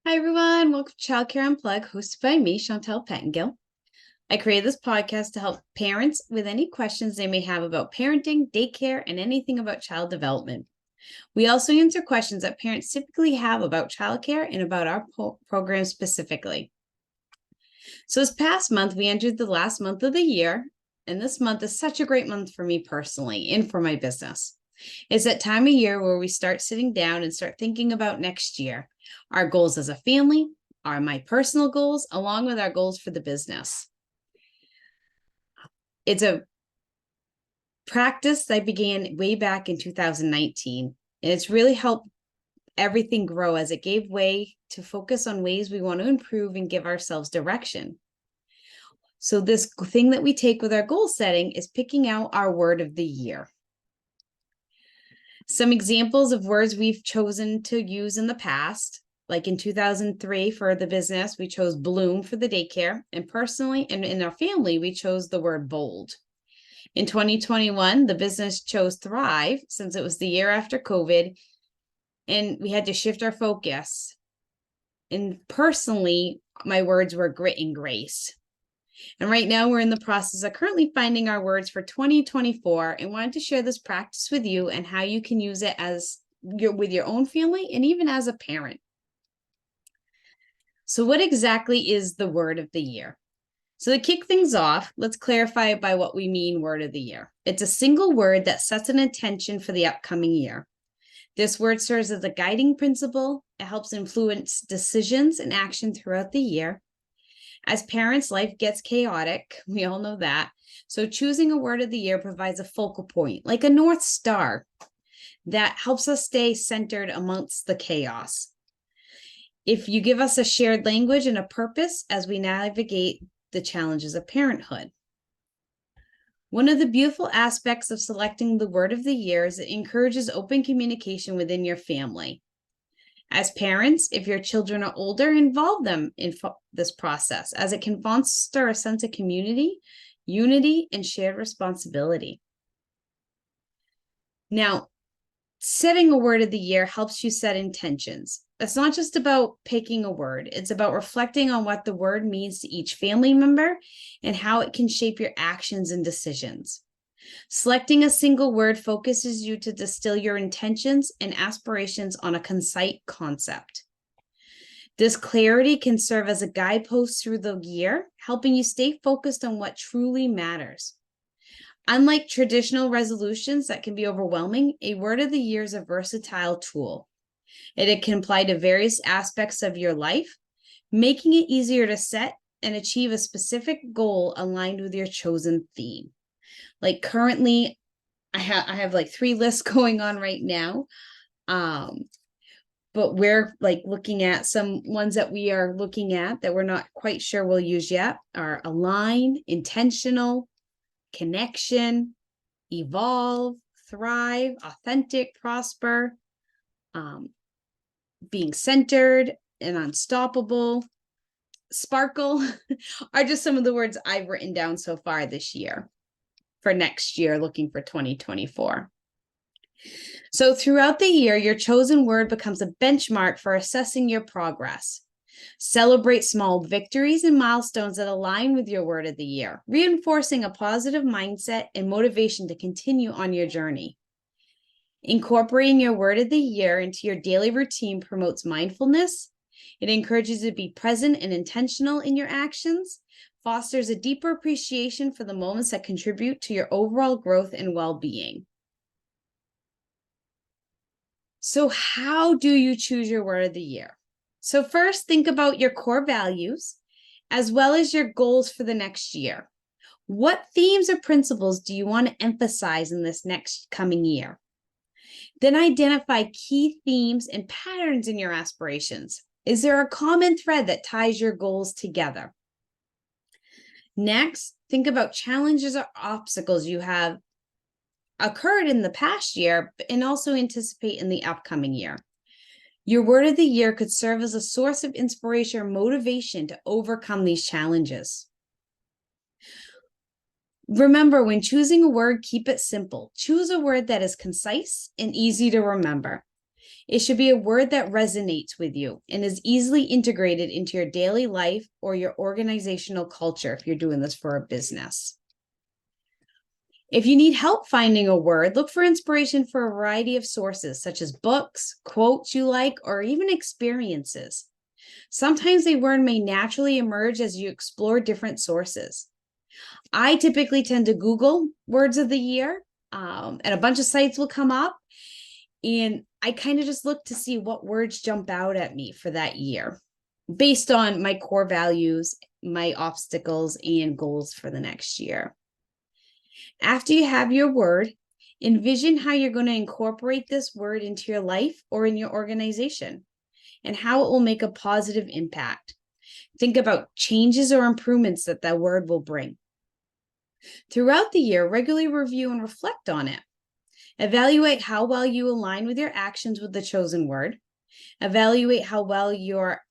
Hi, everyone. Welcome to Childcare Unplugged, hosted by me, Chantel Pettengill. I created this podcast to help parents with any questions they may have about parenting, daycare, and anything about child development. We also answer questions that parents typically have about childcare and about our program specifically. So this past month, we entered the last month of the year, and this month is such a great month for me personally and for my business. It's that time of year where we start sitting down and start thinking about next year, our goals as a family, my personal goals, along with our goals for the business. It's a practice that I began way back in 2019, and it's really helped everything grow as it gave way to focus on ways we want to improve and give ourselves direction. So this thing that we take with our goal setting is picking out our word of the year. Some examples of words we've chosen to use in the past, like in 2003 for the business, we chose bloom for the daycare. And personally, and in our family, we chose the word bold. In 2021, the business chose thrive since it was the year after COVID, and we had to shift our focus. And personally, my words were grit and grace. And right now we're in the process of currently finding our words for 2024 and wanted to share this practice with you and how you can use it with your own family and even as a parent. So what exactly is the word of the year? So to kick things off, let's clarify by what we mean word of the year. It's a single word that sets an intention for the upcoming year. This word serves as a guiding principle. It helps influence decisions and action throughout the year. As parents, life gets chaotic. We all know that. So choosing a word of the year provides a focal point, like a North Star, that helps us stay centered amongst the chaos. If you give us a shared language and a purpose as we navigate the challenges of parenthood. One of the beautiful aspects of selecting the word of the year is it encourages open communication within your family. As parents, if your children are older, involve them in this process, as it can foster a sense of community, unity, and shared responsibility. Now, setting a word of the year helps you set intentions. It's not just about picking a word. It's about reflecting on what the word means to each family member and how it can shape your actions and decisions. Selecting a single word focuses you to distill your intentions and aspirations on a concise concept. This clarity can serve as a guidepost through the year, helping you stay focused on what truly matters. Unlike traditional resolutions that can be overwhelming, a word of the year is a versatile tool. It can apply to various aspects of your life, making it easier to set and achieve a specific goal aligned with your chosen theme. Like currently, I have like 3 lists going on right now. But we're like looking at some ones that we are looking at that we're not quite sure we'll use yet are align, intentional, connection, evolve, thrive, authentic, prosper, being centered and unstoppable, sparkle are just some of the words I've written down so far this year. For next year, looking for 2024. So throughout the year, your chosen word becomes a benchmark for assessing your progress. Celebrate small victories and milestones that align with your word of the year, reinforcing a positive mindset and motivation to continue on your journey. Incorporating your word of the year into your daily routine promotes mindfulness. It encourages you to be present and intentional in your actions, fosters a deeper appreciation for the moments that contribute to your overall growth and well-being. So how do you choose your word of the year? So first, think about your core values, as well as your goals for the next year. What themes or principles do you want to emphasize in this next coming year? Then identify key themes and patterns in your aspirations. Is there a common thread that ties your goals together? Next, think about challenges or obstacles you have occurred in the past year and also anticipate in the upcoming year. Your word of the year could serve as a source of inspiration or motivation to overcome these challenges. Remember, when choosing a word, keep it simple. Choose a word that is concise and easy to remember. It should be a word that resonates with you and is easily integrated into your daily life or your organizational culture if you're doing this for a business. If you need help finding a word, look for inspiration for a variety of sources, such as books, quotes you like, or even experiences. Sometimes a word may naturally emerge as you explore different sources. I typically tend to Google words of the year, and a bunch of sites will come up. And I kind of just look to see what words jump out at me for that year based on my core values, my obstacles, and goals for the next year. After you have your word, envision how you're going to incorporate this word into your life or in your organization and how it will make a positive impact. Think about changes or improvements that that word will bring. Throughout the year, regularly review and reflect on it. Evaluate how well you align with your actions with the chosen word. Evaluate how well you're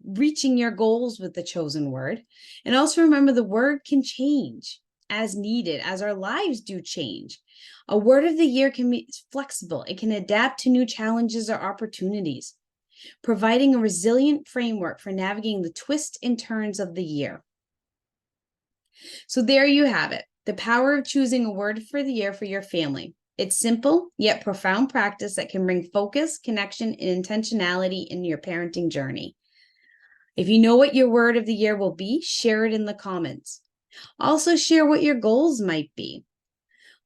reaching your goals with the chosen word. And also remember the word can change as needed, as our lives do change. A word of the year can be flexible. It can adapt to new challenges or opportunities, providing a resilient framework for navigating the twists and turns of the year. So there you have it, the power of choosing a word for the year for your family. It's simple yet profound practice that can bring focus, connection, and intentionality in your parenting journey. If you know what your word of the year will be, share it in the comments. Also share what your goals might be.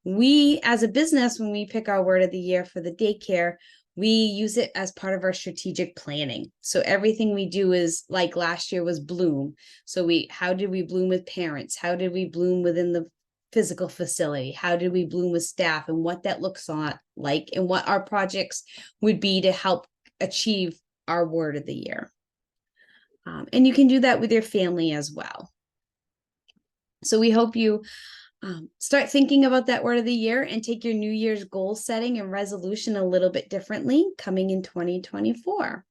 We, as a business, when we pick our word of the year for the daycare, we use it as part of our strategic planning. So everything we do is like last year was bloom. So how did we bloom with parents? How did we bloom within the physical facility? How did we bloom with staff and what that looks like and what our projects would be to help achieve our word of the year. And you can do that with your family as well. So we hope you start thinking about that word of the year and take your New Year's goal setting and resolution a little bit differently coming in 2024.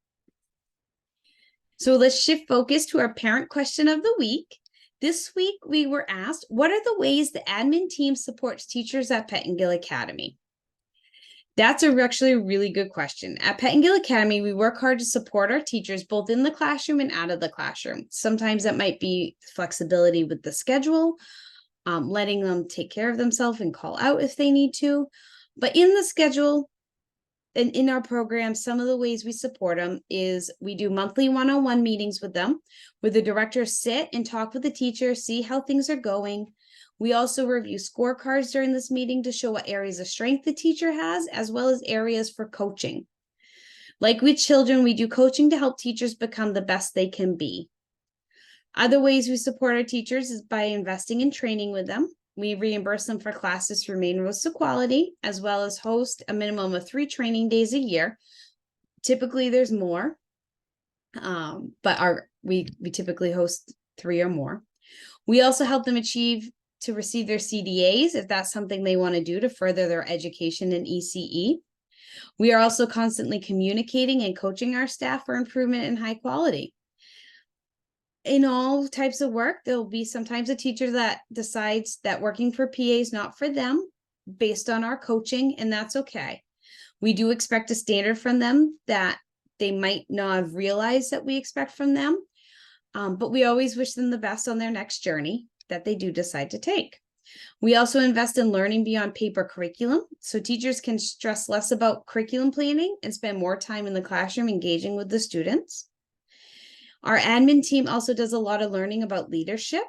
So let's shift focus to our parent question of the week. This week, we were asked, what are the ways the admin team supports teachers at Pettingill Academy? That's actually a really good question. At Pettingill Academy, we work hard to support our teachers both in the classroom and out of the classroom. Sometimes that might be flexibility with the schedule, letting them take care of themselves and call out if they need to. But in the schedule and in our program, some of the ways we support them is we do monthly one-on-one meetings with them, where the directors sit and talk with the teacher, see how things are going. We also review scorecards during this meeting to show what areas of strength the teacher has, as well as areas for coaching. Like with children, we do coaching to help teachers become the best they can be. Other ways we support our teachers is by investing in training with them. We reimburse them for classes through Maine Roads to Quality, as well as host a minimum of 3 training days a year. Typically, there's more, but we typically host 3 or more. We also help them to receive their CDAs if that's something they want to do to further their education in ECE. We are also constantly communicating and coaching our staff for improvement in high quality. In all types of work, there'll be sometimes a teacher that decides that working for PA is not for them based on our coaching, and that's okay. We do expect a standard from them that they might not have realized that we expect from them, but we always wish them the best on their next journey that they do decide to take. We also invest in learning beyond paper curriculum, so teachers can stress less about curriculum planning and spend more time in the classroom engaging with the students. Our admin team also does a lot of learning about leadership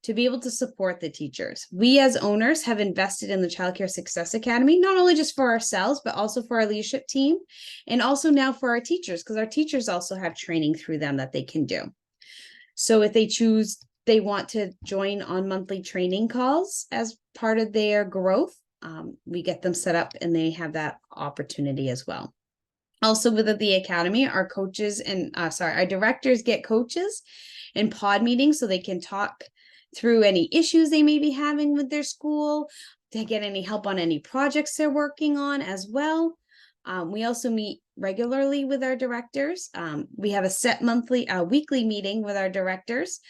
to be able to support the teachers. We as owners have invested in the Child Care Success Academy, not only just for ourselves, but also for our leadership team, and also now for our teachers, because our teachers also have training through them that they can do. So if they want to join on monthly training calls as part of their growth, we get them set up and they have that opportunity as well. Also within the academy, our directors get coaches and pod meetings so they can talk through any issues they may be having with their school, to get any help on any projects they're working on as well. We also meet regularly with our directors. We have a set weekly meeting with our directors,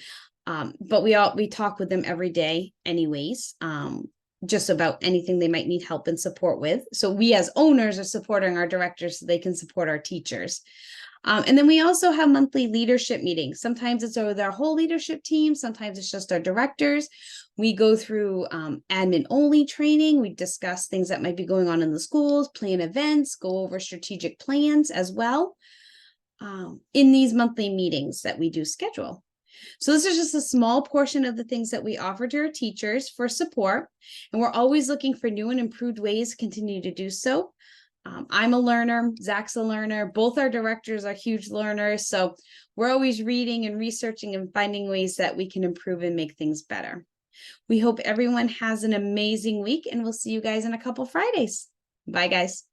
but we talk with them every day anyways. just about anything they might need help and support with. So we as owners are supporting our directors so they can support our teachers. And then we also have monthly leadership meetings. Sometimes it's with our whole leadership team. Sometimes it's just our directors. We go through admin only training. We discuss things that might be going on in the schools, plan events, go over strategic plans as well in these monthly meetings that we do schedule. So this is just a small portion of the things that we offer to our teachers for support. And we're always looking for new and improved ways to continue to do so. I'm a learner, Zach's a learner, both our directors are huge learners. So we're always reading and researching and finding ways that we can improve and make things better. We hope everyone has an amazing week, and we'll see you guys in a couple Fridays. Bye, guys.